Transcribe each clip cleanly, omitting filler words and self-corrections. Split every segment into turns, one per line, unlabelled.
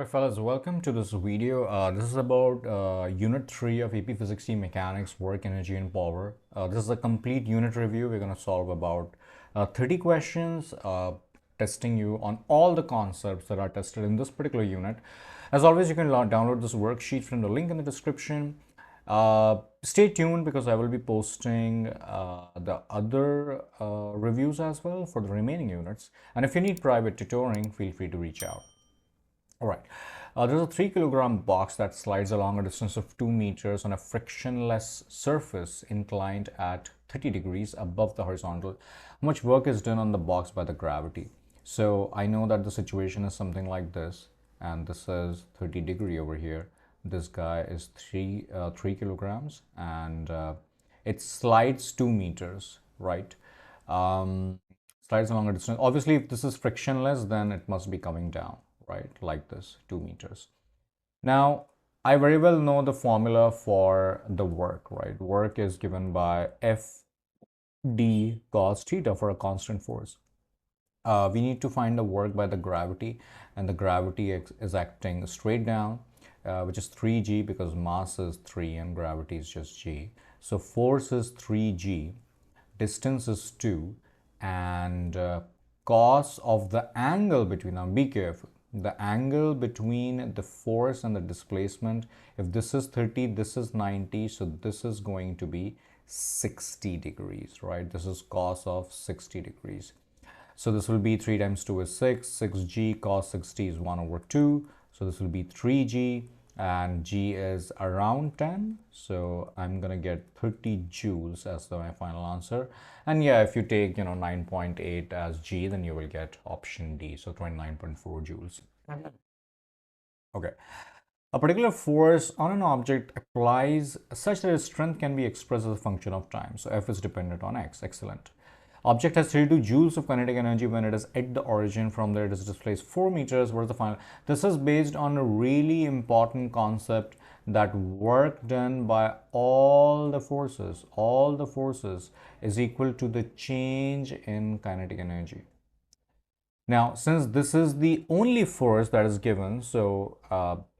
Hi fellas, welcome to this video. This is about Unit 3 of AP Physics C Mechanics, Work, Energy and Power. This is a complete unit review. We're going to solve about 30 questions, testing you on all the concepts that are tested in this particular unit. As always, you can download this worksheet from the link in the description. Stay tuned because I will be posting the other reviews as well for the remaining units. And if you need private tutoring, feel free to reach out. All right. There's a 3 kilogram box that slides along a distance of 2 meters on a frictionless surface inclined at 30 degrees above the horizontal. How much work is done on the box by the gravity? So I know that the situation is something like this, and this is 30 degree over here. This guy is 3 kilograms, and it slides 2 meters, right? Slides along a distance. Obviously, if this is frictionless, then it must be coming down, right? Like this, 2 meters. Now, I very well know the formula for the work, right? Work is given by Fd cos theta for a constant force. We need to find the work by the gravity, and the gravity is acting straight down, which is 3g because mass is 3 and gravity is just g. So force is 3g, distance is 2, and cos of the angle between, now be careful, the angle between the force and the displacement, if this is 30, this is 90, so this is going to be 60 degrees, right? This is cos of 60 degrees. So this will be 3 times 2 is 6, 6g cos 60 is 1 over 2. So this will be 3g, and g is around 10. So I'm going to get 30 joules as my final answer. And yeah, if you take, 9.8 as g, then you will get option D. So 29.4 joules. Okay. A particular force on an object applies such that its strength can be expressed as a function of time. So F is dependent on X. Excellent. Object has 32 joules of kinetic energy when it is at the origin. From there it is displaced 4 meters. What is the final? This is based on a really important concept that work done by all the forces is equal to the change in kinetic energy. Now, since this is the only force that is given, so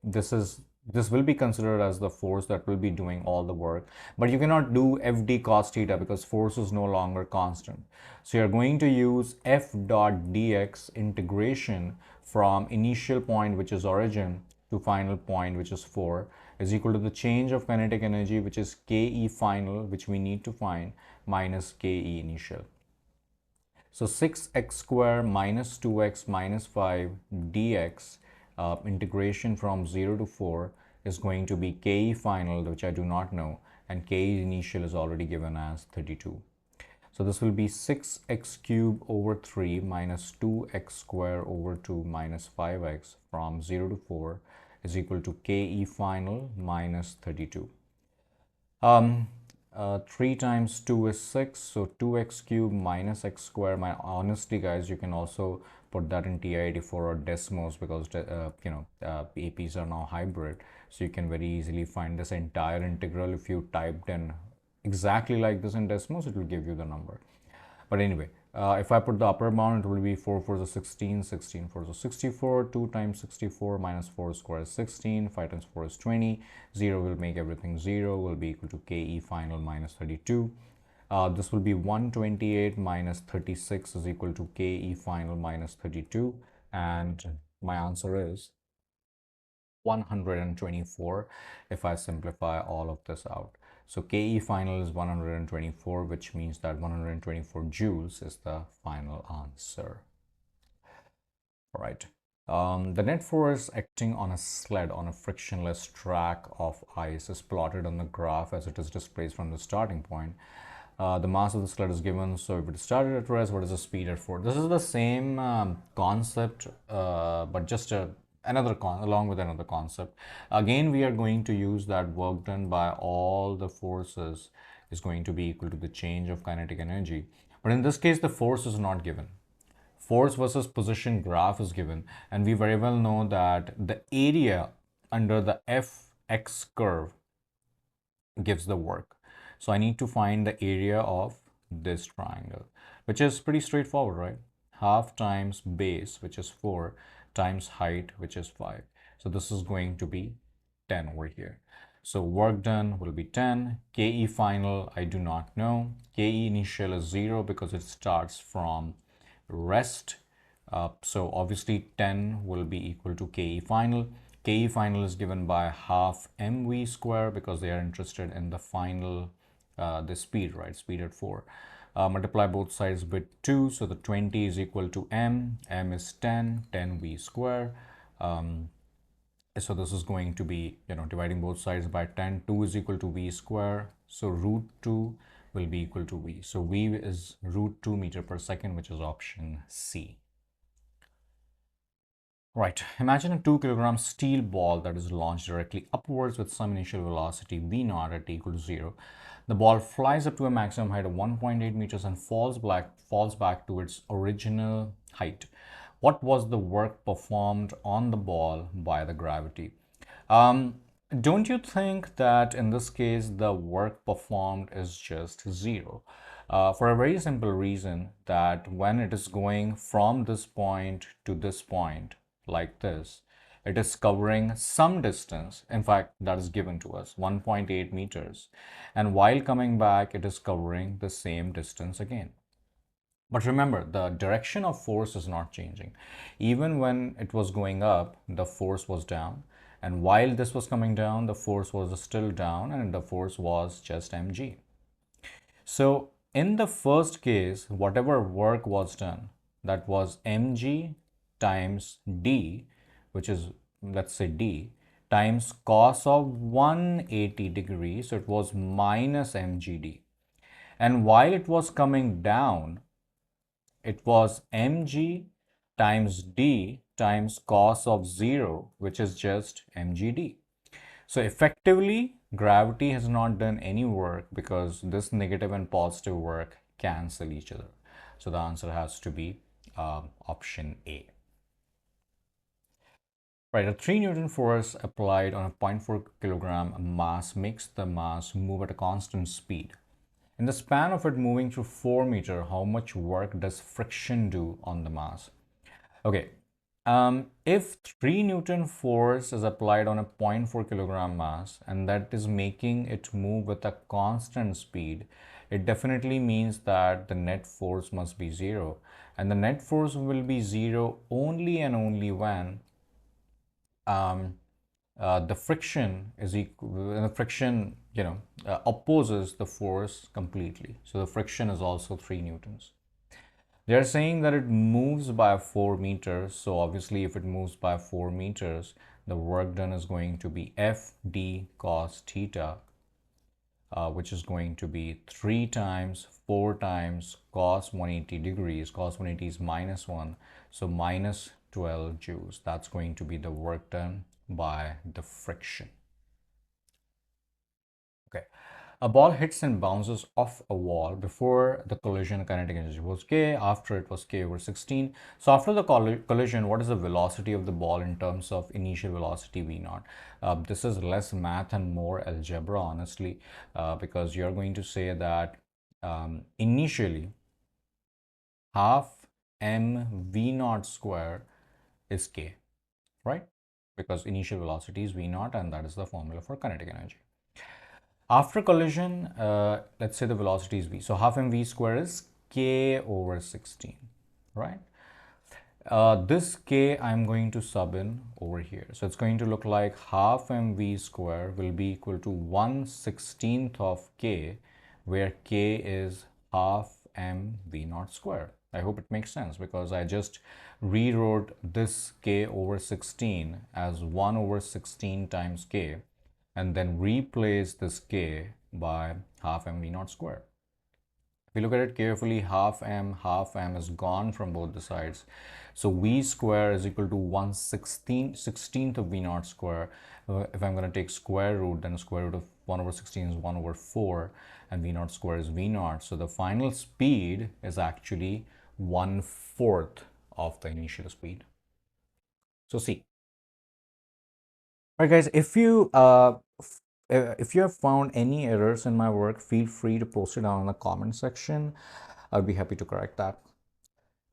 this will be considered as the force that will be doing all the work. But you cannot do Fd cos theta because force is no longer constant. So you're going to use F dot dx integration from initial point, which is origin, to final point, which is 4, is equal to the change of kinetic energy, which is Ke final, which we need to find, minus Ke initial. So 6x square minus 2x minus 5 dx integration from 0 to 4 is going to be Ke final, which I do not know, and Ke initial is already given as 32. So this will be 6x cube over 3 minus 2x square over 2 minus 5x from 0 to 4 is equal to Ke final minus 32. 3 times 2 is 6, so 2x cube minus x square. Honestly guys, you can also put that in TI-84 or Desmos because APs are now hybrid, so you can very easily find this entire integral. If you typed in exactly like this in Desmos, it will give you the number. But anyway, if I put the upper bound, it will be 4 4 is 16, 16 4 is 64, 2 times 64 minus 4 square is 16, 5 times 4 is 20, 0 will make everything 0, will be equal to Ke final minus 32. This will be 128 minus 36 is equal to Ke final minus 32, and my answer is 124 if I simplify all of this out. So Ke final is 124, which means that 124 joules is the final answer. All right. The net force acting on a sled on a frictionless track of ice is plotted on the graph as it is displaced from the starting point. The mass of the sled is given, so if it started at rest, what is the speed at 4? This is the same concept, but just along with another concept. Again, we are going to use that work done by all the forces is going to be equal to the change of kinetic energy. But in this case, the force is not given. Force versus position graph is given, and we very well know that the area under the fx curve gives the work. So I need to find the area of this triangle, which is pretty straightforward, right? Half times base, which is 4, times height, which is 5. So this is going to be 10 over here. So work done will be 10. KE final, I do not know. KE initial is 0 because it starts from rest. So obviously 10 will be equal to KE final. KE final is given by half mv square because they are interested in the final, the speed, right? Speed at 4. Multiply both sides with 2. So the 20 is equal to m. M is 10, 10v square. So this is going to be, dividing both sides by 10. 2 is equal to v square. So root 2 will be equal to v. So v is root 2 meter per second, which is option C. Right, imagine a 2 kilogram steel ball that is launched directly upwards with some initial velocity v naught at t equal to 0. The ball flies up to a maximum height of 1.8 meters and falls back to its original height. What was the work performed on the ball by the gravity? Don't you think that in this case the work performed is just 0? For a very simple reason that when it is going from this point to this point, like this, it is covering some distance. In fact, that is given to us 1.8 meters, and while coming back it is covering the same distance again. But remember, the direction of force is not changing. Even when it was going up, the force was down, and while this was coming down, the force was still down, and the force was just mg. So in the first case, whatever work was done, that was mg times d, which is, let's say, d, times cos of 180 degrees. So it was minus mgd. And while it was coming down, it was mg times d times cos of 0, which is just mgd. So effectively, gravity has not done any work because this negative and positive work cancel each other. So the answer has to be option A. Right, a 3 Newton force applied on a 0.4 kilogram mass makes the mass move at a constant speed. In the span of it moving through 4 meter, how much work does friction do on the mass? Okay, if 3 Newton force is applied on a 0.4 kilogram mass and that is making it move with a constant speed, it definitely means that the net force must be 0. And the net force will be 0 only and only when the friction is equal, the friction, opposes the force completely. So the friction is also 3 newtons. They are saying that it moves by 4 meters. So obviously if it moves by 4 meters, the work done is going to be FD cos theta, which is going to be 3 times 4 times cos 180 degrees. Cos 180 is minus 1. So minus 12 joules. That's going to be the work done by the friction. Okay. A ball hits and bounces off a wall. Before the collision, kinetic energy was k. After it was k over 16. So after the collision, what is the velocity of the ball in terms of initial velocity v naught? This is less math and more algebra, honestly, because you're going to say that initially half m v naught square is k, right? Because initial velocity is v naught, and that is the formula for kinetic energy. After collision, let's say the velocity is v. So half mv square is k over 16, right? This k I'm going to sub in over here. So it's going to look like half mv square will be equal to 1/16th of k, where k is half mv naught square. I hope it makes sense because I just rewrote this k over 16 as 1 over 16 times k, and then replace this k by half mv naught square. If you look at it carefully, half m is gone from both the sides. So v square is equal to 1/16th of v naught square. If I'm going to take square root, then square root of 1 over 16 is 1 over 4, and v naught square is v naught. So the final speed is actually 1/4 of the initial speed. So see. All right, guys, if you have found any errors in my work, feel free to post it down in the comment section. I'll be happy to correct that.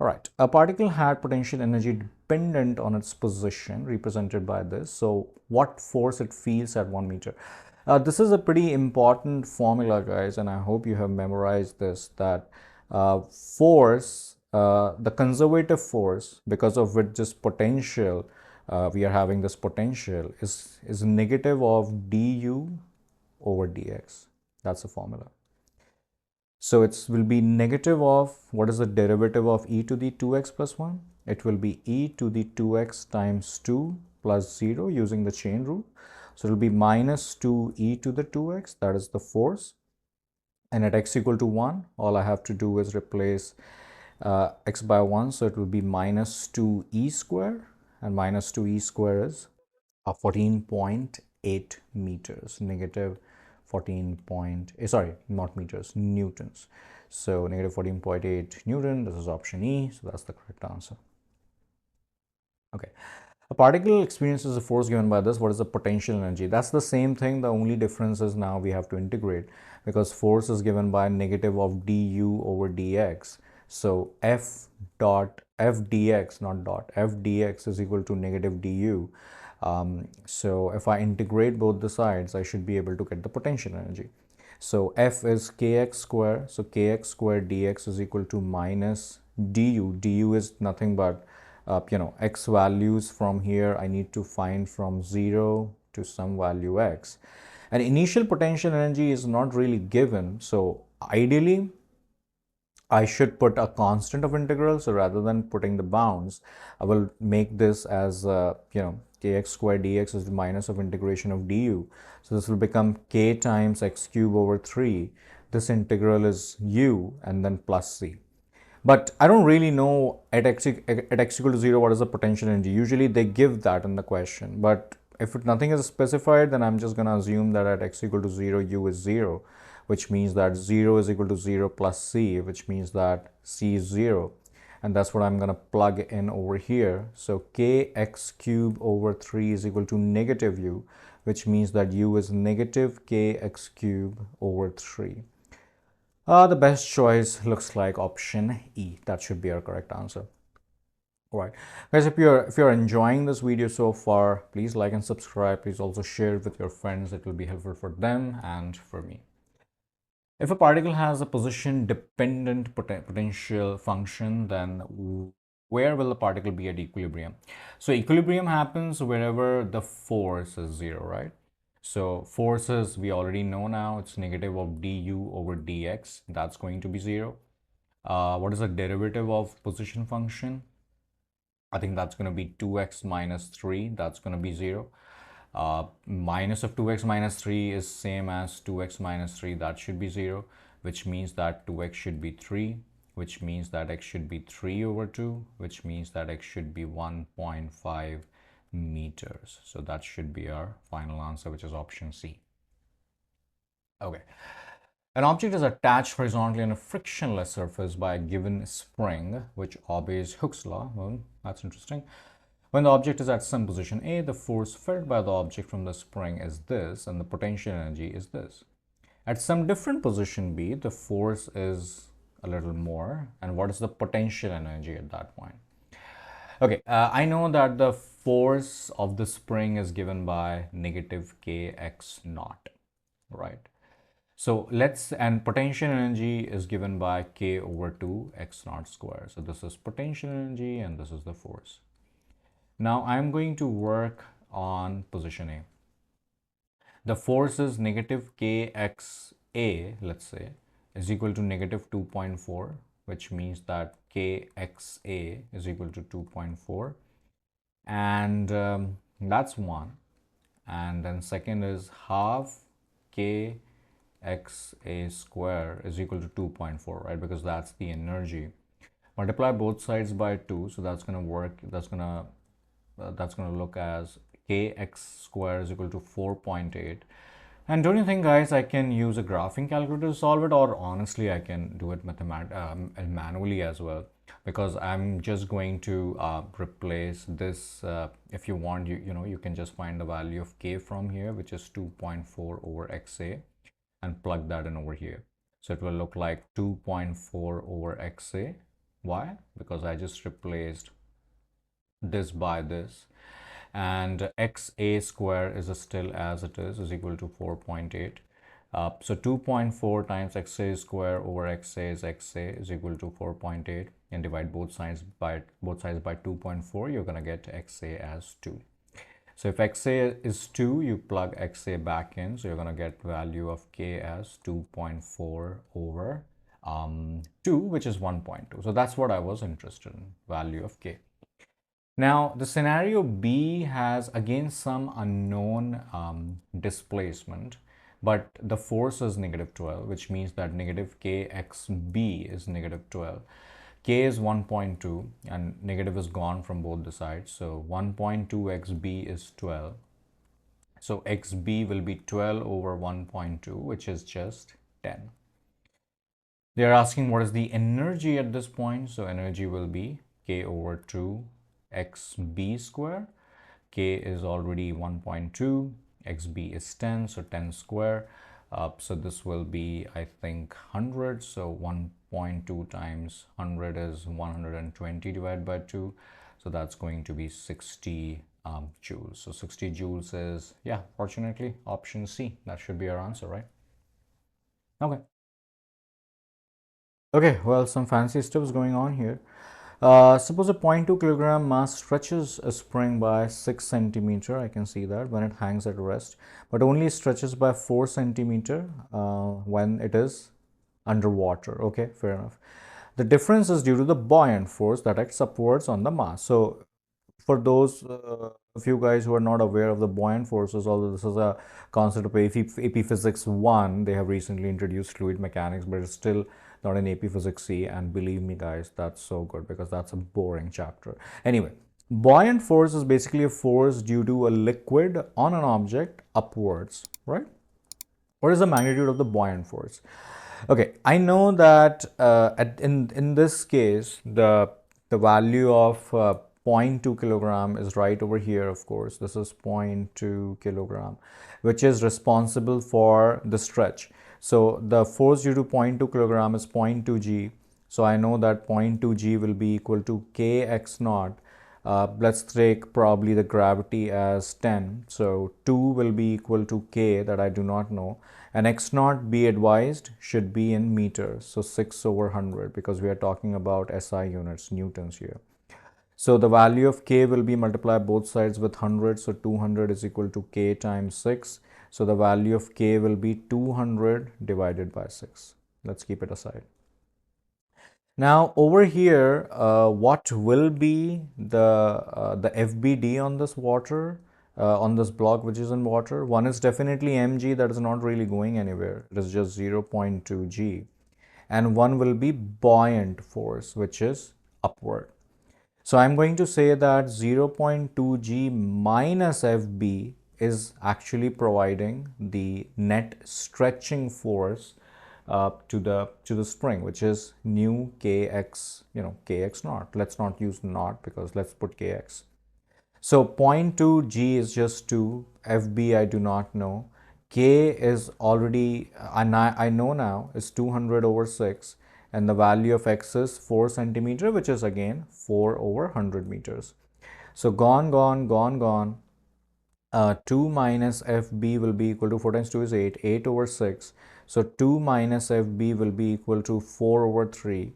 All right, a particle had potential energy dependent on its position, represented by this. So what force it feels at 1 meter. This is a pretty important formula, guys, and I hope you have memorized this, that force, the conservative force, because of which this potential, we are having this potential, is negative of du over dx. That's the formula. So it will be negative of, what is the derivative of e to the 2x plus 1? It will be e to the 2x times 2 plus 0 using the chain rule. So it will be minus 2e to the 2x, that is the force. And at x equal to 1, all I have to do is replace x by 1. So it will be minus 2e square, and minus 2e square is 14.8 meters, negative 14 point, sorry, not meters, newtons. So negative 14.8 Newton, this is option E, so that's the correct answer. Okay. A particle experiences a force given by this. What is the potential energy? That's the same thing. The only difference is now we have to integrate, because force is given by negative of du over dx. So f dot f dx, not dot, f dx is equal to negative du. So if I integrate both the sides, I should be able to get the potential energy. So f is kx square. So kx square dx is equal to minus du. Du is nothing but x values from here. I need to find from 0 to some value x. And initial potential energy is not really given. So ideally, I should put a constant of integral. So rather than putting the bounds, I will make this as, kx squared dx is the minus of integration of du. So this will become k times x cube over 3. This integral is u and then plus c. But I don't really know at x equal to 0 what is the potential energy. Usually they give that in the question. But if nothing is specified, then I'm just going to assume that at x equal to 0, u is 0, which means that 0 is equal to 0 plus c, which means that c is 0. And that's what I'm going to plug in over here. So kx cube over 3 is equal to negative u, which means that u is negative kx cube over 3. The best choice looks like option E. That should be our correct answer. All right, guys, if you're enjoying this video so far, please like and subscribe. Please also share it with your friends. It will be helpful for them and for me. If a particle has a position dependent potential function, then where will the particle be at equilibrium? So equilibrium happens wherever the force is 0, right? So forces, we already know now, it's negative of du over dx. That's going to be 0. What is the derivative of position function? I think that's going to be 2x minus 3. That's going to be 0. Minus of 2x minus 3 is same as 2x minus 3. That should be 0, which means that 2x should be 3, which means that x should be 3 over 2, which means that x should be 1.5 meters. So that should be our final answer, which is option C. Okay. An object is attached horizontally on a frictionless surface by a given spring, which obeys Hooke's law. Well, that's interesting. When the object is at some position A, the force felt by the object from the spring is this, and the potential energy is this. At some different position B, the force is a little more, and what is the potential energy at that point? Okay, I know that the force of the spring is given by negative kx naught, right? So and potential energy is given by k over 2 x naught square. So this is potential energy and this is the force. Now I'm going to work on position A. The force is negative kxa, let's say, is equal to negative 2.4, which means that kxa is equal to 2.4. And that's one. And then second is half kxa square is equal to 2.4, right? Because that's the energy. Multiply both sides by 2, so that's going to work. That's going to look as kx square is equal to 4.8. And don't you think, guys, I can use a graphing calculator to solve it, or honestly I can do it manually as well, because I'm just going to replace this. If you want, you can just find the value of k from here, which is 2.4 over xa, and plug that in over here. So it will look like 2.4 over xa Why? Because I just replaced this by this, and xa square is still as it is equal to 4.8. So 2.4 times xa square over xa is equal to 4.8, and divide both sides by 2.4. You're gonna get xa as 2. So if xa is 2, you plug xa back in, so you're gonna get value of k as 2.4 over 2, which is 1.2. So that's what I was interested in, value of k. Now, the scenario B has again some unknown displacement, but the force is negative 12, which means that negative kxb is negative 12. K is 1.2 and negative is gone from both the sides. So 1.2 xb is 12. So xb will be 12 over 1.2, which is just 10. They are asking what is the energy at this point. So energy will be k over 2 xb square. K is already 1.2, xb is 10, so 10 square. So this will be, I think, 100. So 1.2 times 100 is 120 divided by 2. So that's going to be 60 joules. So 60 joules is, yeah, fortunately, option C. That should be our answer, right? Okay. Okay, well, some fancy stuff is going on here. Suppose a 0.2 kilogram mass stretches a spring by 6 centimeter. I can see that when it hangs at rest, but only stretches by 4 centimeter when it is underwater. Okay, fair enough. The difference is due to the buoyant force that acts upwards on the mass. So for those of you guys who are not aware of the buoyant forces, although this is a concept of AP Physics 1, they have recently introduced fluid mechanics, but it's still not in AP Physics C, and believe me guys, that's so good because that's a boring chapter. Anyway, buoyant force is basically a force due to a liquid on an object upwards, right? What is the magnitude of the buoyant force? Okay, I know that in this case, the value of 0.2 kilogram is right over here, of course. This is 0.2 kilogram, which is responsible for the stretch. So the force due to 0.2 kilogram is 0.2 g. So I know that 0.2 g will be equal to kx naught. Let's take probably the gravity as 10. So 2 will be equal to k, that I do not know. And x naught, be advised, should be in meters. So 6 over 100, because we are talking about SI units, newtons here. So the value of k will be multiplied both sides with 100. So 200 is equal to k times 6. So the value of k will be 200 divided by 6. Let's keep it aside. Now over here, what will be the FBD on this water, on this block which is in water? One is definitely mg, that is not really going anywhere. It is just 0.2 g. And one will be buoyant force, which is upward. So I'm going to say that 0.2 g minus FB is actually providing the net stretching force to the spring, which is nu kx, kx naught. Let's not use naught because let's put kx. So 0.2 g is just 2, FB I do not know, k is already, I know now, is 200 over 6, and the value of x is 4 centimeter, which is again 4 over 100 meters. So gone, gone, gone, gone. 2 minus FB will be equal to 4 times 2 is 8, 8 over 6. So 2 minus FB will be equal to 4 over 3,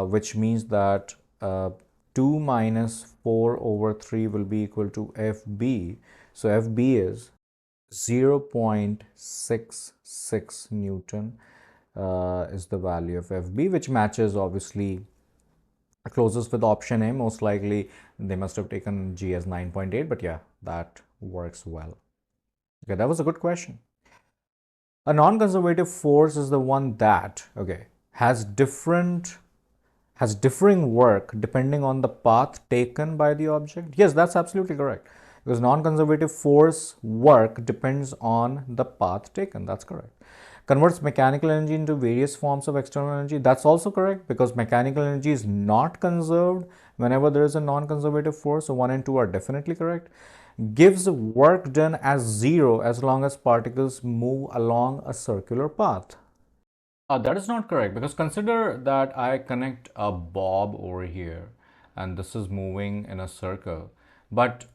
which means that 2 minus 4 over 3 will be equal to FB. So FB is 0.66 Newton is the value of FB, which matches obviously closest with option A. Most likely they must have taken G as 9.8, but yeah, that works well. Okay, that was a good question. A non-conservative force is the one that, okay, has differing work depending on the path taken by the object. Yes, that's absolutely correct. Because non-conservative force work depends on the path taken. That's correct. Converts mechanical energy into various forms of external energy. That's also correct, because mechanical energy is not conserved whenever there is a non-conservative force. So 1 and 2 are definitely correct. Gives work done as 0 as long as particles move along a circular path. That is not correct because consider that I connect a bob over here and this is moving in a circle. But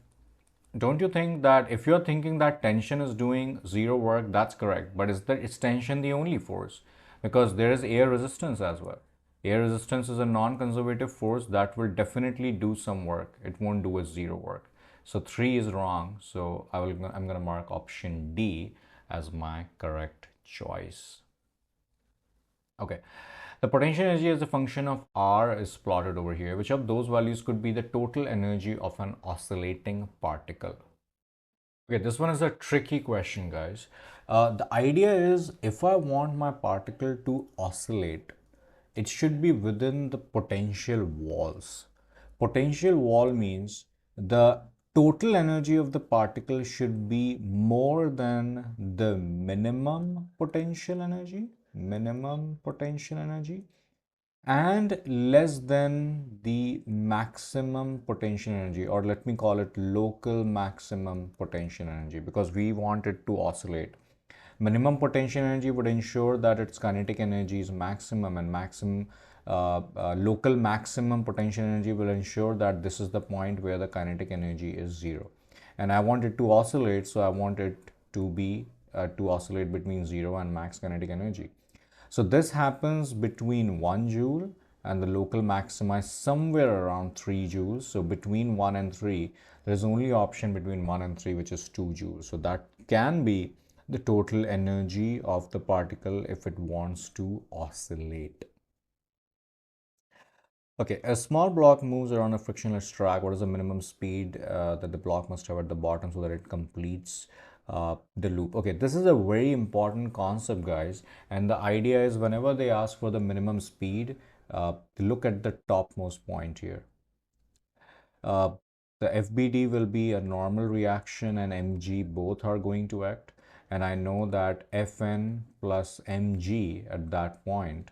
don't you think that if you're thinking that tension is doing zero work, that's correct. But is tension the only force? Because there is air resistance as well. Air resistance is a non-conservative force that will definitely do some work. It won't do a zero work. So 3 is wrong. So I'm going to mark option D as my correct choice. Okay. The potential energy as a function of R is plotted over here. Which of those values could be the total energy of an oscillating particle? Okay, this one is a tricky question, guys. The idea is if I want my particle to oscillate, it should be within the potential walls. Potential wall means the total energy of the particle should be more than the minimum potential energy, and less than the maximum potential energy, or let me call it local maximum potential energy, because we want it to oscillate. Minimum potential energy would ensure that its kinetic energy is maximum, and local maximum potential energy will ensure that this is the point where the kinetic energy is zero. And I want it to oscillate, so I want it to oscillate between zero and max kinetic energy. So this happens between 1 joule and the local maxima is somewhere around 3 joules. So between 1 and 3, there is only option between 1 and 3, which is 2 joules. So that can be the total energy of the particle if it wants to oscillate. Okay, a small block moves around a frictionless track. What is the minimum speed that the block must have at the bottom so that it completes the loop? Okay, this is a very important concept, guys. And the idea is whenever they ask for the minimum speed, look at the topmost point here. Uh, the FBD will be a normal reaction and mg both are going to act. And I know that Fn plus mg at that point,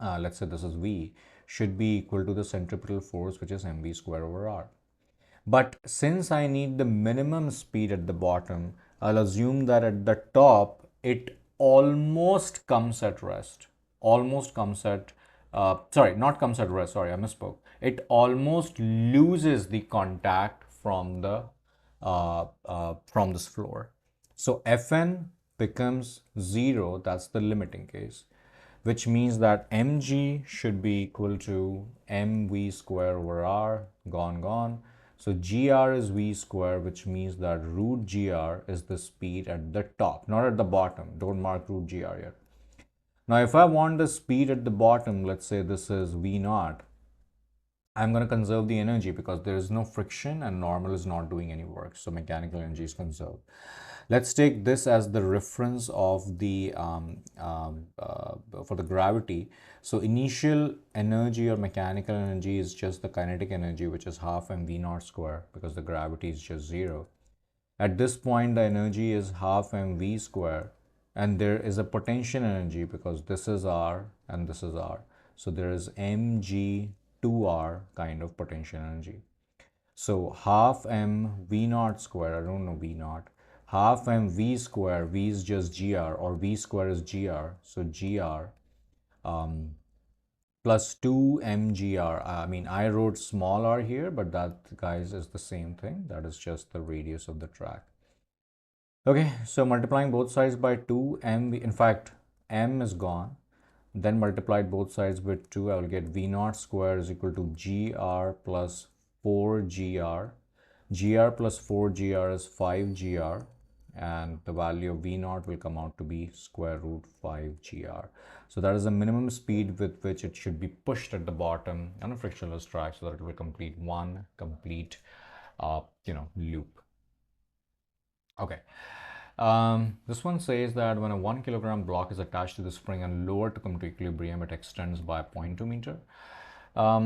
let's say this is V, should be equal to the centripetal force, which is mv square over r. But since I need the minimum speed at the bottom, I'll assume that at the top, it almost comes at rest. Almost comes at, sorry, not comes at rest, sorry, I misspoke. It almost loses the contact from this floor. So Fn becomes 0, that's the limiting case, which means that mg should be equal to mv square over r, gone. So gr is v square, which means that root gr is the speed at the top, not at the bottom. Don't mark root gr yet. Now, if I want the speed at the bottom, let's say this is v naught, I'm going to conserve the energy because there is no friction and normal is not doing any work. So mechanical energy is conserved. Let's take this as the reference of the for the gravity. So initial energy or mechanical energy is just the kinetic energy, which is half mv naught square because the gravity is just 0. At this point, the energy is half mv square, and there is a potential energy because this is r and this is r. So there is mg2r kind of potential energy. So half m v naught square, I don't know v naught, half m v square, v is just gr, or v square is gr, so gr plus 2 mgr. I mean, I wrote small r here, but that, guys, is the same thing. That is just the radius of the track. Okay, so multiplying both sides by 2 m, in fact, m is gone. Then multiplied both sides with 2, I will get v naught square is equal to gr plus 4gr. gr plus 4gr is 5gr, and the value of v naught will come out to be square root 5gr. So that is the minimum speed with which it should be pushed at the bottom on a frictionless track so that it will complete one complete loop. Okay. This one says that when a 1 kilogram block is attached to the spring and lowered to come to equilibrium, it extends by 0.2 meter. A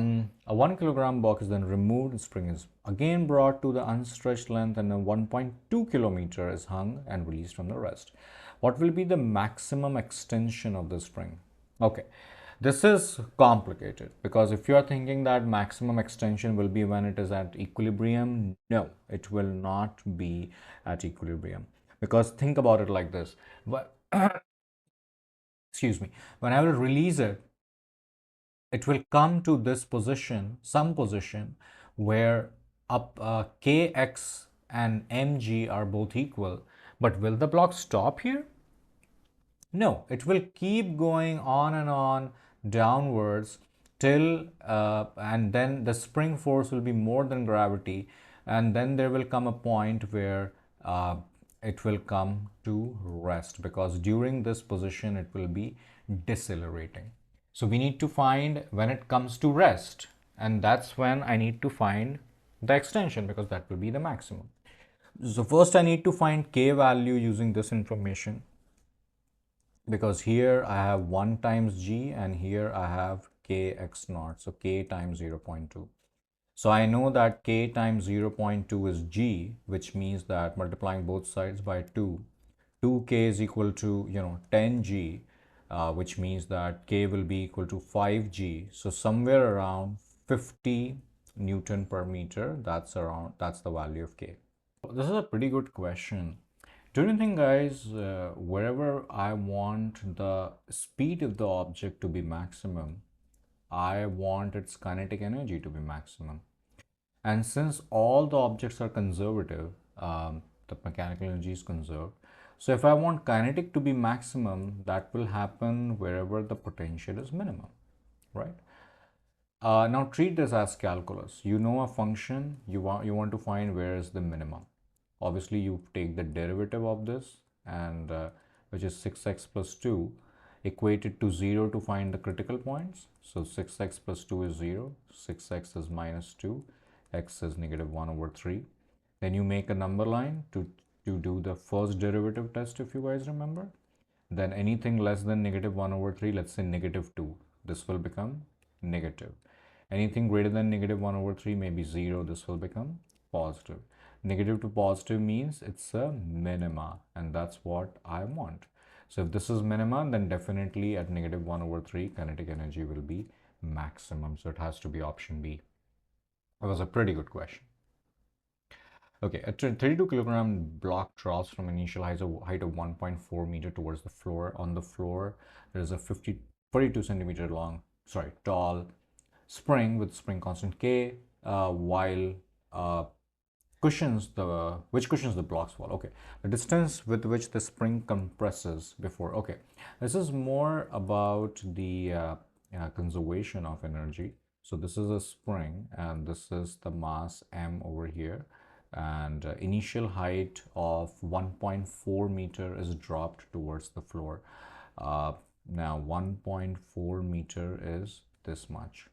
1 kilogram block is then removed, the spring is again brought to the unstretched length, and a 1.2 kilometer is hung and released from the rest. What will be the maximum extension of the spring? Okay, this is complicated because if you are thinking that maximum extension will be when it is at equilibrium, no, it will not be at equilibrium. Because think about it like this. excuse me, when I will release it, it will come to this position, some position where up kx and mg are both equal. But will the block stop here? No, it will keep going on and on downwards till and then the spring force will be more than gravity, and then there will come a point where it will come to rest, because during this position it will be decelerating. So we need to find when it comes to rest, and that's when I need to find the extension, because that will be the maximum. So first I need to find k value using this information, because here I have 1 times g and here I have kx naught, so k times 0.2. So I know that k times 0.2 is g, which means that multiplying both sides by 2, 2k is equal to 10g, which means that k will be equal to 5g. So somewhere around 50 Newton per meter, that's the value of k. This is a pretty good question. Don't you think, guys, wherever I want the speed of the object to be maximum, I want its kinetic energy to be maximum. And since all the objects are conservative, the mechanical energy is conserved. So if I want kinetic to be maximum, that will happen wherever the potential is minimum, right? Now treat this as calculus. You know a function, you want to find where is the minimum. Obviously, you take the derivative of this, and which is 6x plus 2, equated to 0 to find the critical points. So 6x plus 2 is 0, 6x is minus 2, x is negative 1 over 3. Then you make a number line to do the first derivative test, if you guys remember. Then anything less than negative 1 over 3, let's say negative 2, this will become negative. Anything greater than negative 1 over 3 may be 0, this will become positive. Negative to positive means it's a minima, and that's what I want. So if this is minima, then definitely at negative 1 over 3, kinetic energy will be maximum. So it has to be option B. That was a pretty good question. Okay, a 32 kilogram block drops from initial height of 1.4 meter towards the floor. On the floor, there is a 42 centimeter tall spring with spring constant K, while cushions the blocks fall. Okay, the distance with which the spring compresses before. Okay, this is more about the conservation of energy. So this is a spring and this is the mass m over here, and initial height of 1.4 meter is dropped towards the floor. Now 1.4 meter is this much.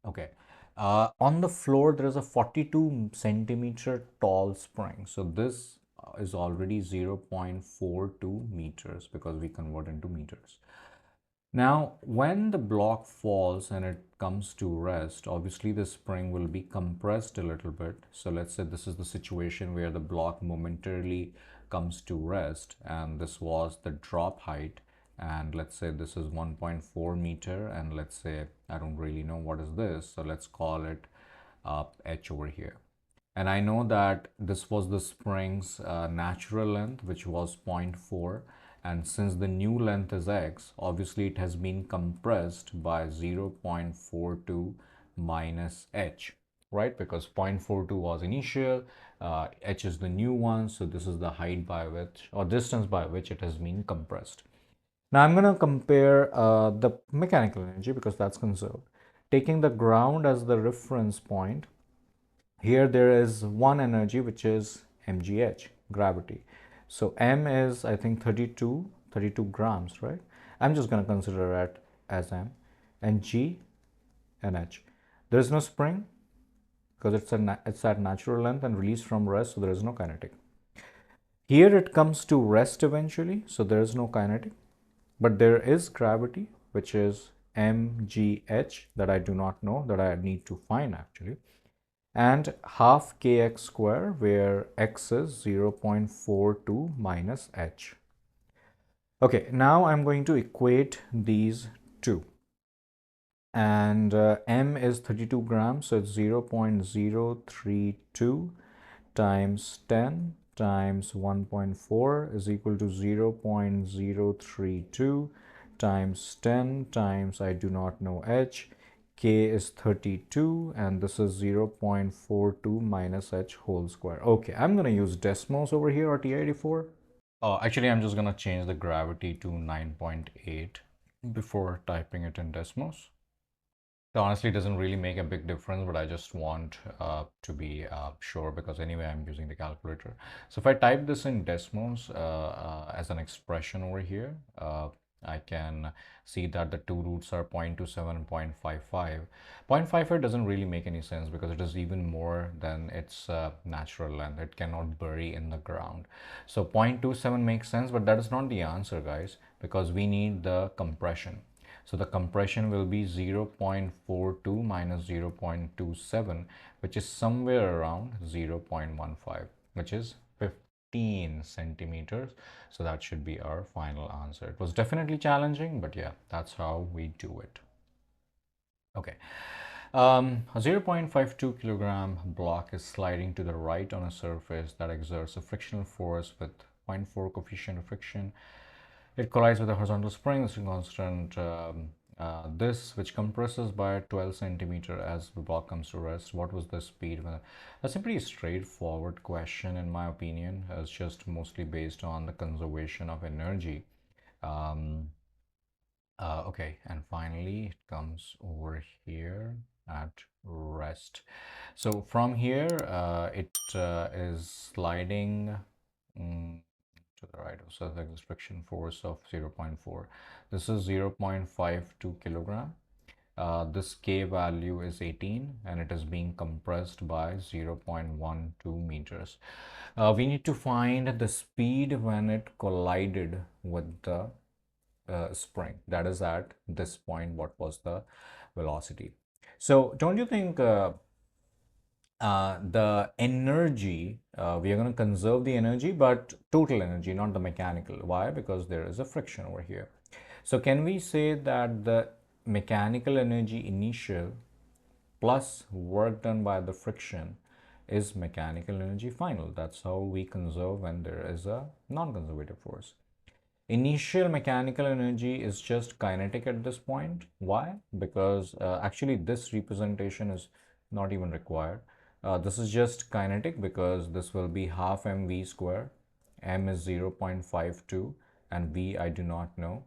Okay. On the floor, there is a 42 centimeter tall spring. So this is already 0.42 meters, because we convert into meters. Now, when the block falls and it comes to rest, obviously the spring will be compressed a little bit. So let's say this is the situation where the block momentarily comes to rest, and this was the drop height. And let's say this is 1.4 meter, and let's say I don't really know what is this, so let's call it h over here. And I know that this was the spring's natural length, which was 0.4, and since the new length is x, obviously it has been compressed by 0.42 minus h, right? Because 0.42 was initial, h is the new one, so this is the height by which, or distance by which it has been compressed. Now I'm going to compare the mechanical energy, because that's conserved. Taking the ground as the reference point, here there is one energy, which is mgh, gravity. So m is, I think, 32 grams, right? I'm just going to consider it as m, and g and h. There is no spring, because it's at natural length and released from rest, so there is no kinetic. Here it comes to rest eventually, so there is no kinetic. But there is gravity, which is mgh, that I do not know, that I need to find actually, and half kx square, where x is 0.42 minus h. Okay, now I'm going to equate these two. And m is 32 grams, so it's 0.032 times 10 times 1.4 is equal to 0.032 times 10 times I do not know h. K is 32 and this is 0.42 minus h whole square. Okay, I'm going to use Desmos over here or TI-84. Actually, I'm just going to change the gravity to 9.8 before typing it in Desmos. It honestly doesn't really make a big difference, but I just want to be sure because anyway I'm using the calculator. So if I type this in Desmos as an expression over here, I can see that the two roots are 0.27 and 0.55. 0.55 doesn't really make any sense because it is even more than its natural length. It cannot bury in the ground. So 0.27 makes sense, but that is not the answer, guys, because we need the compression. So the compression will be 0.42 minus 0.27, which is somewhere around 0.15, which is 15 centimeters. So that should be our final answer. It was definitely challenging, but yeah, that's how we do it. Okay. A 0.52 kilogram block is sliding to the right on a surface that exerts a frictional force with 0.4 coefficient of friction. It collides with a horizontal spring, this is constant. This, which compresses by 12 centimeter as the block comes to rest. What was the speed? That's a pretty straightforward question, in my opinion. It's just mostly based on the conservation of energy. Okay, and finally it comes over here at rest. So from here, it is sliding to the right. So the friction force of 0.4. This is 0.52 kilogram. This K value is 18 and it is being compressed by 0.12 meters. We need to find the speed when it collided with the spring. That is at this point, what was the velocity? So don't you think the energy, we are going to conserve the energy, but total energy, not the mechanical. Why? Because there is a friction over here. So can we say that the mechanical energy initial plus work done by the friction is mechanical energy final? That's how we conserve when there is a non-conservative force. Initial mechanical energy is just kinetic at this point. Why? Because actually this representation is not even required. This is just kinetic because this will be half mv square. M is 0.52 and v I do not know.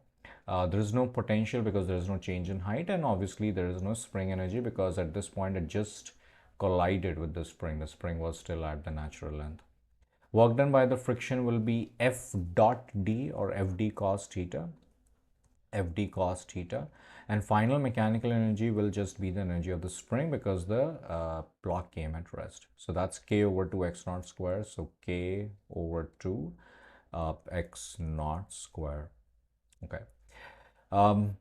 There is no potential because there is no change in height, and obviously there is no spring energy because at this point it just collided with the spring. The spring was still at the natural length. Work done by the friction will be F dot D or Fd cos theta, Fd cos theta, and final mechanical energy will just be the energy of the spring because the block came at rest. So that's K over 2 x naught square. So K over 2 x naught square. Okay.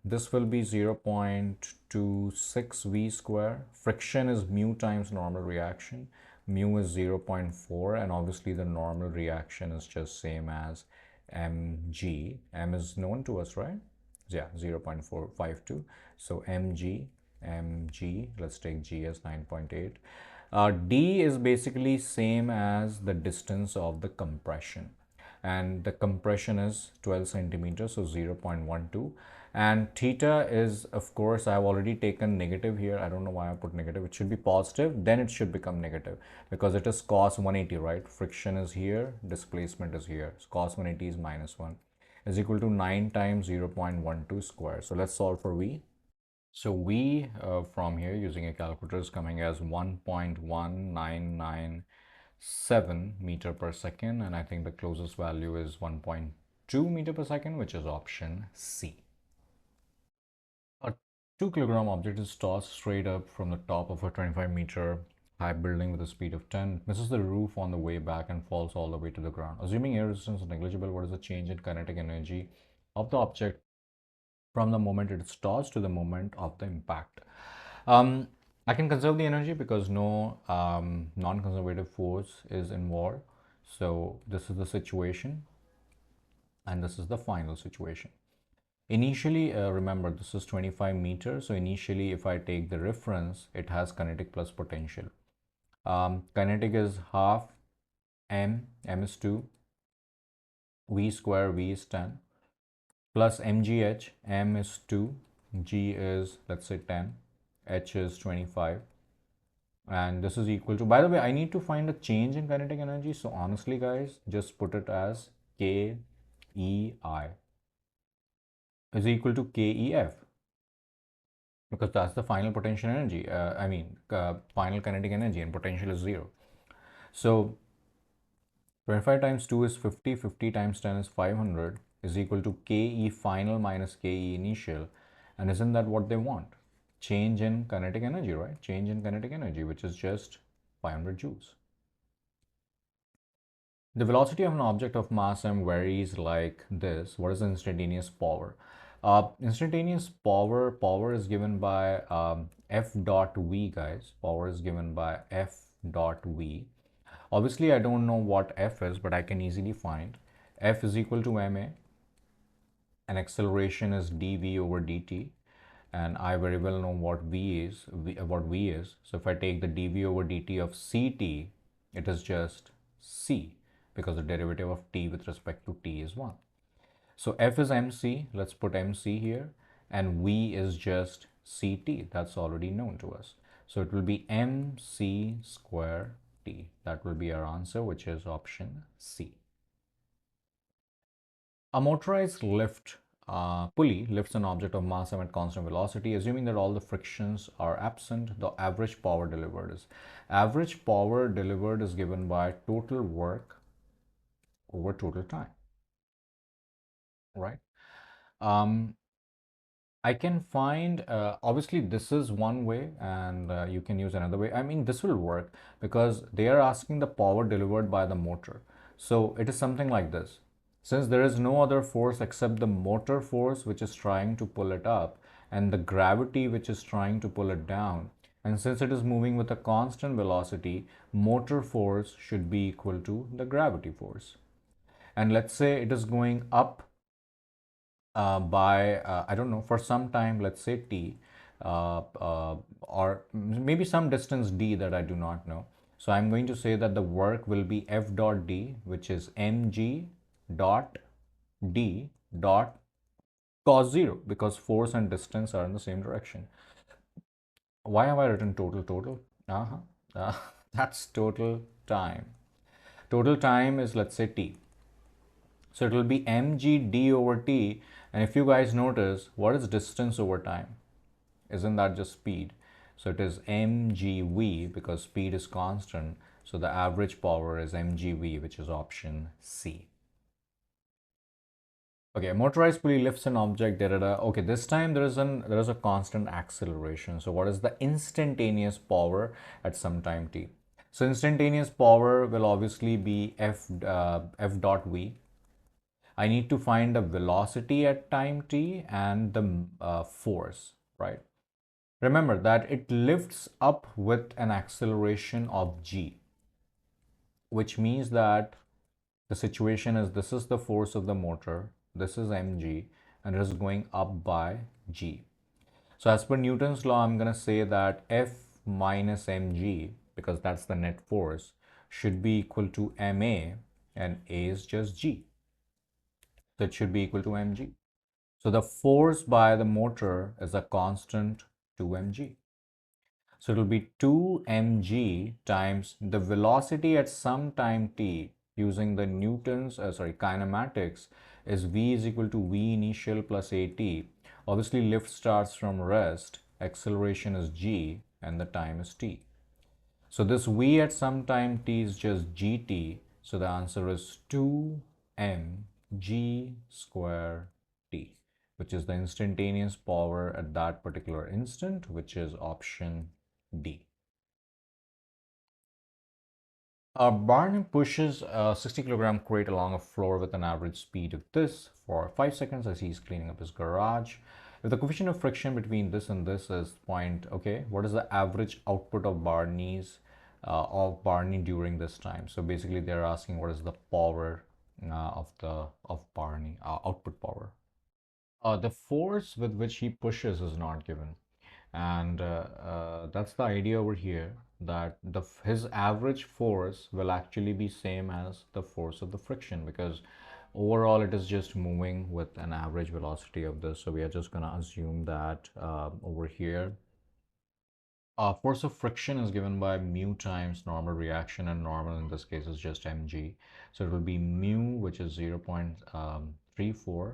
This will be 0.26 v square. Friction is mu times normal reaction. Mu is 0.4 and obviously the normal reaction is just same as mg. M is known to us, right? Yeah, 0.452. So mg, let's take g as 9.8. D is basically same as the distance of the compression, and the compression is 12 centimeters, so 0.12. And theta is, of course, I've already taken negative here. I don't know why I put negative. It should be positive, then it should become negative because it is cos 180, right? Friction is here, displacement is here. So cos 180 is -1 is equal to 9 times 0.12 square. So let's solve for v. So v from here using a calculator is coming as 1.1997 meter per second, and I think the closest value is 1.2 meter per second, which is option C. A 2 kilogram object is tossed straight up from the top of a 25-meter high building with a speed of 10, misses the roof on the way back and falls all the way to the ground. Assuming air resistance is negligible, what is the change in kinetic energy of the object from the moment it is tossed to the moment of the impact? I can conserve the energy because no non-conservative force is involved. So this is the situation and this is the final situation. Initially, remember this is 25 meters. So initially, if I take the reference, it has kinetic plus potential. Kinetic is half m is 2, v square, v is 10, plus mgh, m is 2, g is, let's say, 10, h is 25, and this is equal to, by the way, I need to find a change in kinetic energy, so honestly guys, just put it as k e I is equal to KEF, because that's the final potential energy. Final kinetic energy, and potential is 0. So 25 times 2 is 50, 50 times 10 is 500, is equal to KE final minus KE initial. And isn't that what they want? Change in kinetic energy, right? Change in kinetic energy, which is just 500 joules. The velocity of an object of mass m varies like this. What is the instantaneous power? Instantaneous power is given by F dot V, guys. Power is given by F dot V. Obviously, I don't know what F is, but I can easily find. F is equal to ma, and acceleration is dv over dt. And I very well know what v is. So if I take the dv over dt of ct, it is just c, because the derivative of t with respect to t is 1. So F is mc, let's put mc here, and v is just ct, that's already known to us. So it will be mc square t. That will be our answer, which is option C. A motorized pulley lifts an object of mass m at constant velocity, assuming that all the frictions are absent. The average power delivered is given by total work over total time, right? I can find, obviously this is one way, and you can use another way. I mean, this will work because they are asking the power delivered by the motor. So it is something like this. Since there is no other force except the motor force which is trying to pull it up, and the gravity which is trying to pull it down, and since it is moving with a constant velocity, motor force should be equal to the gravity force. And let's say it is going up by, I don't know, for some time, let's say t, or maybe some distance d that I do not know. So I'm going to say that the work will be F dot d, which is mg dot d dot cos 0, because force and distance are in the same direction. Why have I written total? That's total time. Total time is, let's say, t. So it will be mg d over t. And if you guys notice, what is distance over time? Isn't that just speed? So it is mgv, because speed is constant. So the average power is mgv, which is option C. Okay, motorized pulley lifts an object, da da da. Okay, this time there is a constant acceleration. So what is the instantaneous power at some time t? So instantaneous power will obviously be f dot v. I need to find the velocity at time t and the force, right? Remember that it lifts up with an acceleration of g, which means that the situation is, this is the force of the motor, this is mg, and it is going up by g. So as per Newton's law, I'm going to say that F minus mg, because that's the net force, should be equal to ma, and a is just g. So it should be equal to mg. So the force by the motor is a constant 2mg. So it will be 2mg times the velocity at some time t, using the kinematics, is v is equal to v initial plus at. Obviously lift starts from rest, acceleration is g, and the time is t. So this v at some time t is just gt. So the answer is 2mg square t, which is the instantaneous power at that particular instant, which is option D. Barney pushes a 60-kilogram crate along a floor with an average speed of this for 5 seconds as he's cleaning up his garage. If the coefficient of friction between this and this is okay, what is the average output of Barney during this time? So basically they're asking what is the power of Barney, output power. The force with which he pushes is not given, and that's the idea over here. that his average force will actually be same as the force of the friction, because overall it is just moving with an average velocity of this. So we are just going to assume that over here force of friction is given by mu times normal reaction, and normal in this case is just mg. So it will be mu, which is 0.34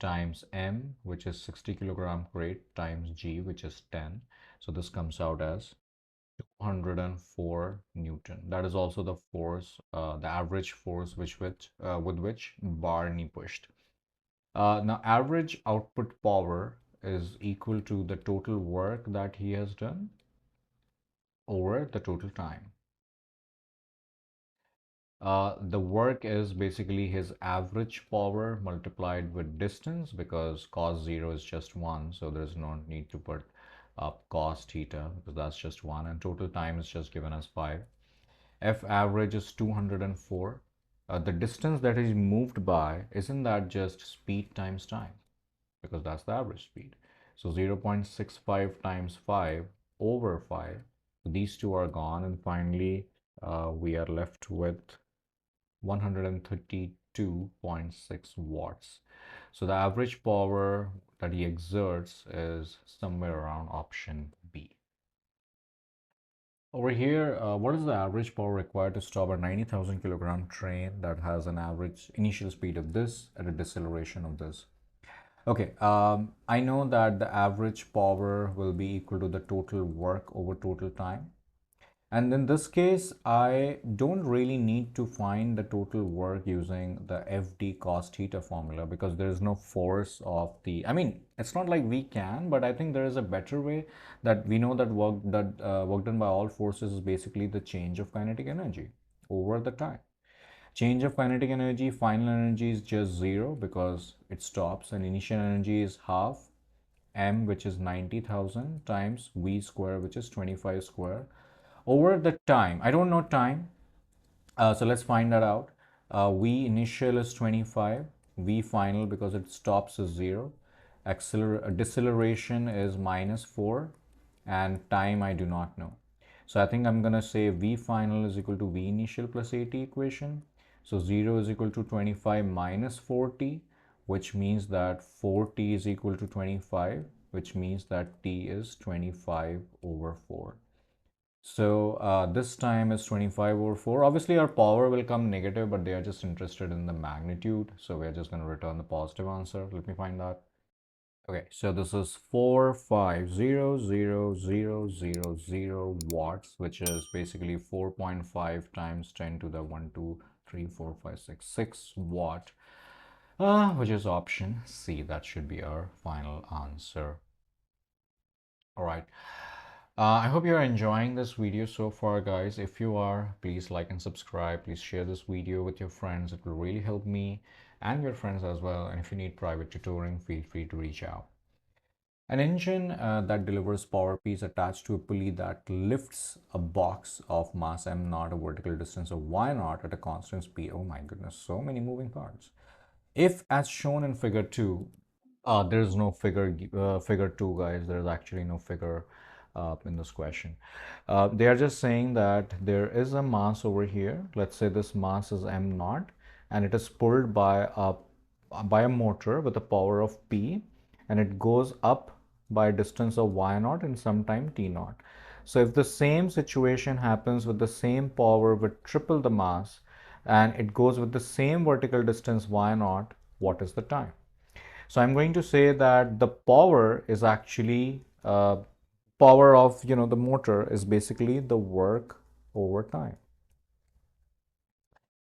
times m, which is 60 kilogram crate, times g, which is 10. So this comes out as 204 Newton. That is also the force, the average force with which Barney pushed. Now, average output power is equal to the total work that he has done over the total time. The work is basically his average power multiplied with distance, because cos 0 is just 1, so there's no need to put up cos theta, because that's just 1, and total time is just given as 5. F average is 204. The distance that is moved by, isn't that just speed times time? Because that's the average speed. So 0.65 times 5 over 5. These two are gone, and finally we are left with 132.6 watts. So the average power that he exerts is somewhere around option B. Over here, what is the average power required to stop a 90,000 kilogram train that has an average initial speed of this at a deceleration of this? Okay, I know that the average power will be equal to the total work over total time. And in this case, I don't really need to find the total work using the FD cos theta formula, because there is no force of the, I mean, it's not like we can, but I think there is a better way, that we know that work done by all forces is basically the change of kinetic energy over the time. Change of kinetic energy, final energy is just 0 because it stops, and initial energy is half m, which is 90,000, times v square, which is 25 square, over the time. I don't know time, so let's find that out. V initial is 25, V final, because it stops is 0, deceleration is -4, and time I do not know. So I think I'm going to say V final is equal to V initial plus AT equation. So 0 is equal to 25 minus 40, which means that 4t is equal to 25, which means that t is 25 over 4. So this time is 25 over 4. Obviously, our power will come negative, but they are just interested in the magnitude. So we're just going to return the positive answer. Let me find that. Okay, so this is 4500000 watts, which is basically 4.5 times 10 to the 1, 2, 3, 4, 5, 6, 6 watt, which is option C. That should be our final answer. All right. I hope you're enjoying this video so far, guys. If you are, please like and subscribe. Please share this video with your friends. It will really help me and your friends as well. And if you need private tutoring, feel free to reach out. An engine that delivers power P is attached to a pulley that lifts a box of mass m naught, a vertical distance of y naught, at a constant speed. Oh my goodness, so many moving parts. If, as shown in figure 2, there is no figure 2, guys. There is actually no figure in this question. They are just saying that there is a mass over here. Let's say this mass is m naught, and it is pulled by a motor with a power of P, and it goes up by a distance of y naught and sometime t naught. So if the same situation happens with the same power with triple the mass, and it goes with the same vertical distance y naught, what is the time? So I'm going to say that the power is actually power of the motor is basically the work over time.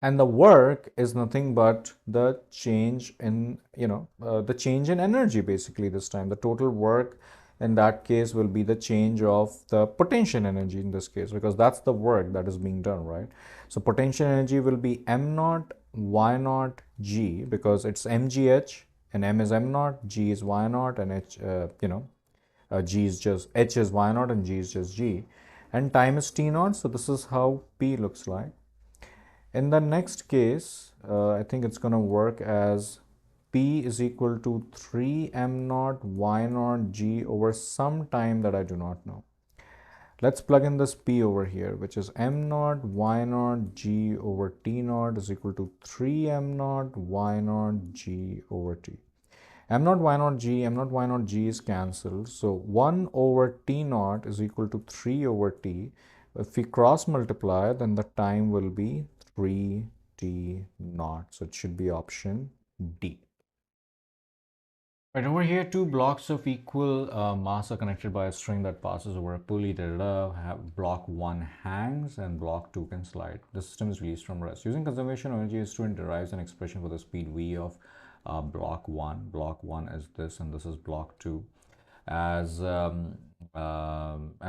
And the work is nothing but the change in the change in energy. Basically, this time the total work in that case will be the change of the potential energy in this case, because that's the work that is being done, right? So potential energy will be m naught y naught g, because it's mgh, and m is m naught, g is y naught, and h g is just h is y naught, and g is just g, and time is t naught. So this is how P looks like. In the next case, I think it's going to work as P is equal to 3 m naught y naught g over some time that I do not know. Let's plug in this P over here, which is m naught y naught g over t naught is equal to 3 m naught y naught g over t. M naught y naught g, m naught y naught g is cancelled. So 1 over t naught is equal to 3 over t. If we cross multiply, then the time will be 3t naught. So it should be option D. Right over here, two blocks of equal mass are connected by a string that passes over a pulley. Block 1 hangs and block 2 can slide. The system is released from rest. Using conservation of energy, the student derives an expression for the speed v of block 1. Block 1 is this and this is block 2 as and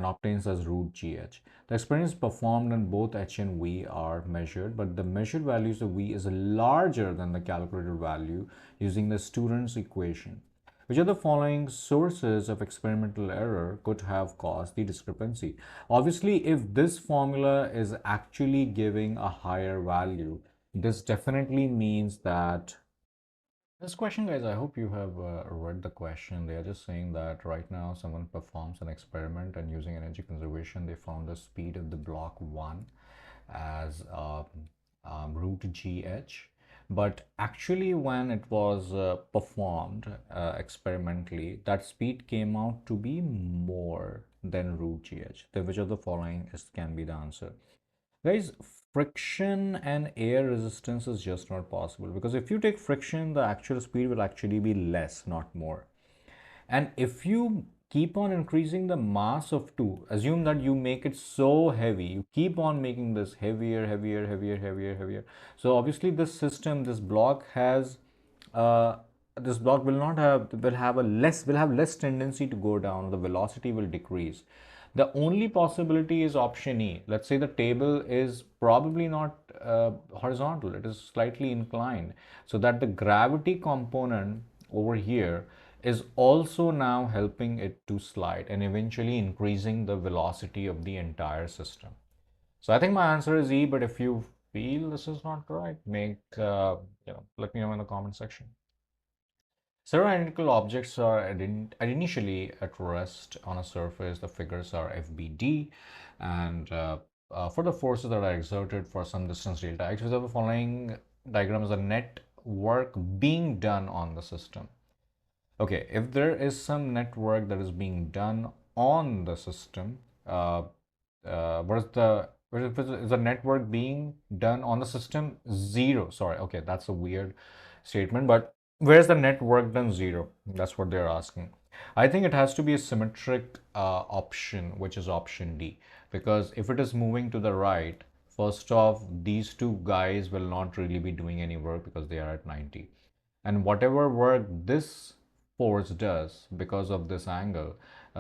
obtains as root gh. The experiment is performed and both h and v are measured, but the measured values of v is larger than the calculated value using the student's equation. Which of the following sources of experimental error could have caused the discrepancy? Obviously, if this formula is actually giving a higher value, this definitely means that this question, guys, I hope you have read the question. They are just saying that right now someone performs an experiment and using energy conservation, they found the speed of the block 1 as root gh. But actually, when it was performed experimentally, that speed came out to be more than root gh. Then which of the following can be the answer? Guys, friction and air resistance is just not possible, because if you take friction, the actual speed will actually be less, not more. And if you keep on increasing the mass of 2, assume that you make it so heavy, you keep on making this heavier, heavier, heavier, heavier, heavier. So obviously this system, this block has this block will have less tendency to go down. The velocity will decrease. The only possibility is option E. Let's say the table is probably not horizontal, it is slightly inclined, so that the gravity component over here is also now helping it to slide and eventually increasing the velocity of the entire system. So I think my answer is E, but if you feel this is not correct, let me know in the comment section. Several identical objects are initially at rest on a surface. The figures are FBD, and for the forces that are exerted for some distance delta x, which of the following diagram is a net work being done on the system? Okay, if there is some network that is being done on the system, is the network being done on the system? Zero. Sorry, okay, that's a weird statement, but where's the network done? Zero. That's what they're asking. I think it has to be a symmetric option, which is option D, because if it is moving to the right, first off, these two guys will not really be doing any work because they are at 90. And whatever work this force does because of this angle,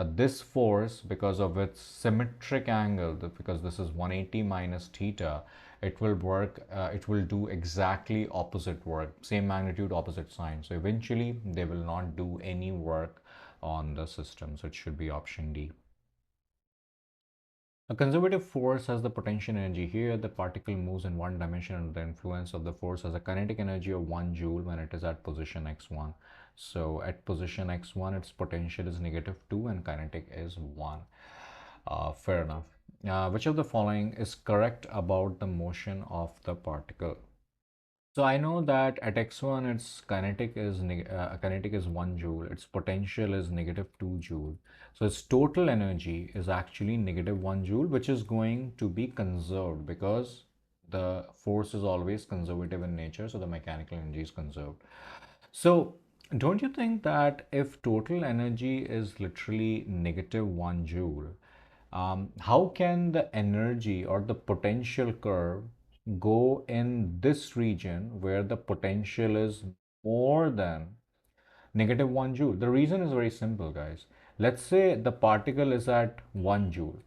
this force, because of its symmetric angle, because this is 180 minus theta, it will work, it will do exactly opposite work, same magnitude, opposite sign. So eventually they will not do any work on the system. So it should be option D. A conservative force has the potential energy. Here, the particle moves in one dimension under the influence of the force has a kinetic energy of 1 joule when it is at position x1. So at position x1, its potential is -2 and kinetic is 1. Fair enough. Which of the following is correct about the motion of the particle? So I know that at x1 its kinetic is 1 joule, its potential is -2 joule. So its total energy is actually -1 joule, which is going to be conserved because the force is always conservative in nature, so the mechanical energy is conserved. So don't you think that if total energy is literally -1 joule, how can the energy or the potential curve go in this region where the potential is more than -1 joule? The reason is very simple, guys. Let's say the particle is at 1 joule.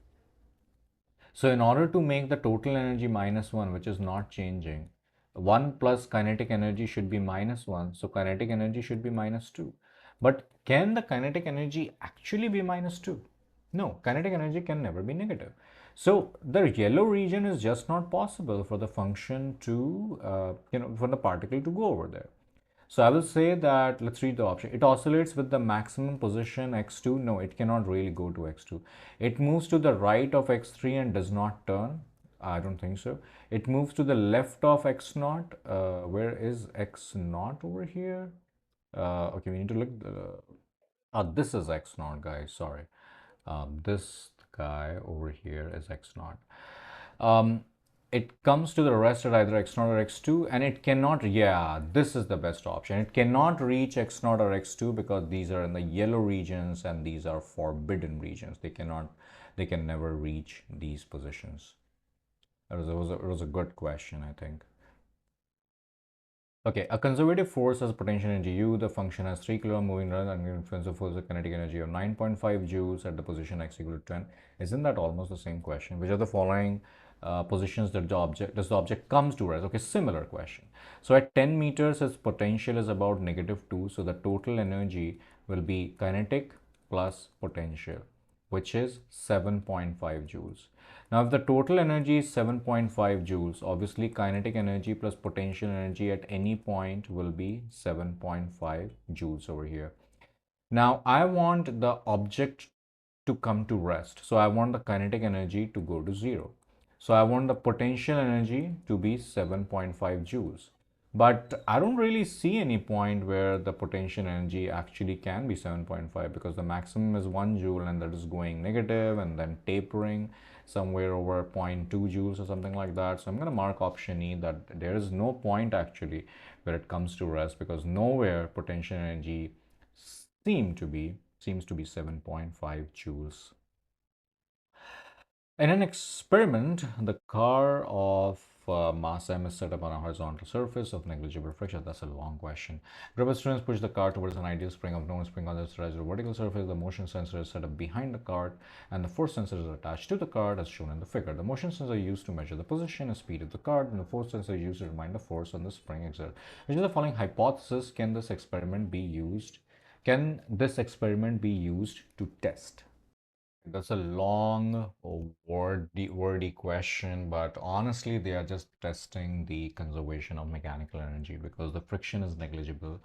So in order to make the total energy -1, which is not changing, 1 plus kinetic energy should be -1. So kinetic energy should be -2. But can the kinetic energy actually be -2? No, kinetic energy can never be negative. So the yellow region is just not possible for the function to, for the particle to go over there. So I will say that, let's read the option. It oscillates with the maximum position x2. No, it cannot really go to x2. It moves to the right of x3 and does not turn. I don't think so. It moves to the left of x naught. Where is x naught over here? Okay, we need to look. This is x naught, guys. Sorry. This guy over here is x naught. Um, it comes to the rest at either x0 or x2, and it cannot, yeah, this is the best option. It cannot reach x0 or x2 because these are in the yellow regions and these are forbidden regions. They can never reach these positions. It was a good question, I think. Okay, a conservative force has potential energy U. The function has 3 kg moving around and influence of force, a kinetic energy of 9.5 joules at the position x equal to 10. Isn't that almost the same question? Which are the following positions that the object comes to rest? Okay, similar question. So at 10 meters, its potential is about -2. So the total energy will be kinetic plus potential, which is 7.5 joules. Now, if the total energy is 7.5 joules, obviously kinetic energy plus potential energy at any point will be 7.5 joules over here. Now, I want the object to come to rest. So I want the kinetic energy to go to zero. So I want the potential energy to be 7.5 joules. But I don't really see any point where the potential energy actually can be 7.5 because the maximum is 1 joule and that is going negative and then tapering somewhere over zero point 0.2 joules or something like that. So I'm going to mark option E that there is no point actually where it comes to rest because nowhere potential energy seems to be 7.5 joules. In an experiment, the car of mass m is set up on a horizontal surface of negligible friction. That's a long question. Group of students push the car towards an ideal spring of known spring on the vertical surface. The motion sensor is set up behind the cart, and the force sensor is attached to the cart as shown in the figure. The motion sensor is used to measure the position and speed of the cart, and the force sensor is used to remind the force on the spring exerted. Which of the following hypothesis can this experiment be used? Can this experiment be used to test? That's a long, wordy question, but honestly, they are just testing the conservation of mechanical energy because the friction is negligible.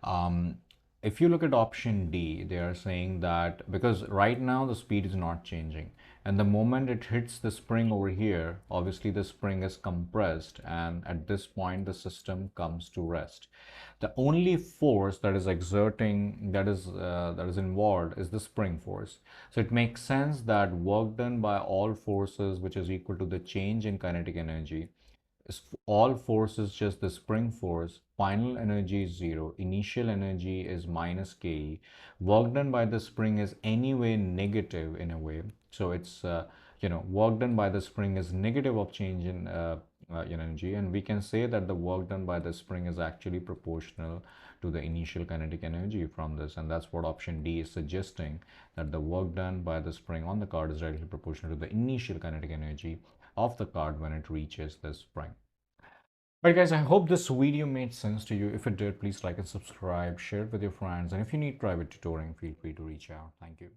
Um, if you look at option D, they are saying that because right now the speed is not changing, and the moment it hits the spring over here, obviously the spring is compressed, and at this point the system comes to rest. The only force that is exerting that is involved is the spring force. So it makes sense that work done by all forces, which is equal to the change in kinetic energy, all force is just the spring force, final energy is zero, initial energy is minus ke, work done by the spring is anyway negative in a way, so it's work done by the spring is negative of change in energy, and we can say that the work done by the spring is actually proportional to the initial kinetic energy from this, and that's what option D is suggesting, that the work done by the spring on the card is directly proportional to the initial kinetic energy of the card when it reaches the spring. Alright guys, I hope this video made sense to you. If it did, please like and subscribe, share it with your friends, and if you need private tutoring, feel free to reach out. Thank you.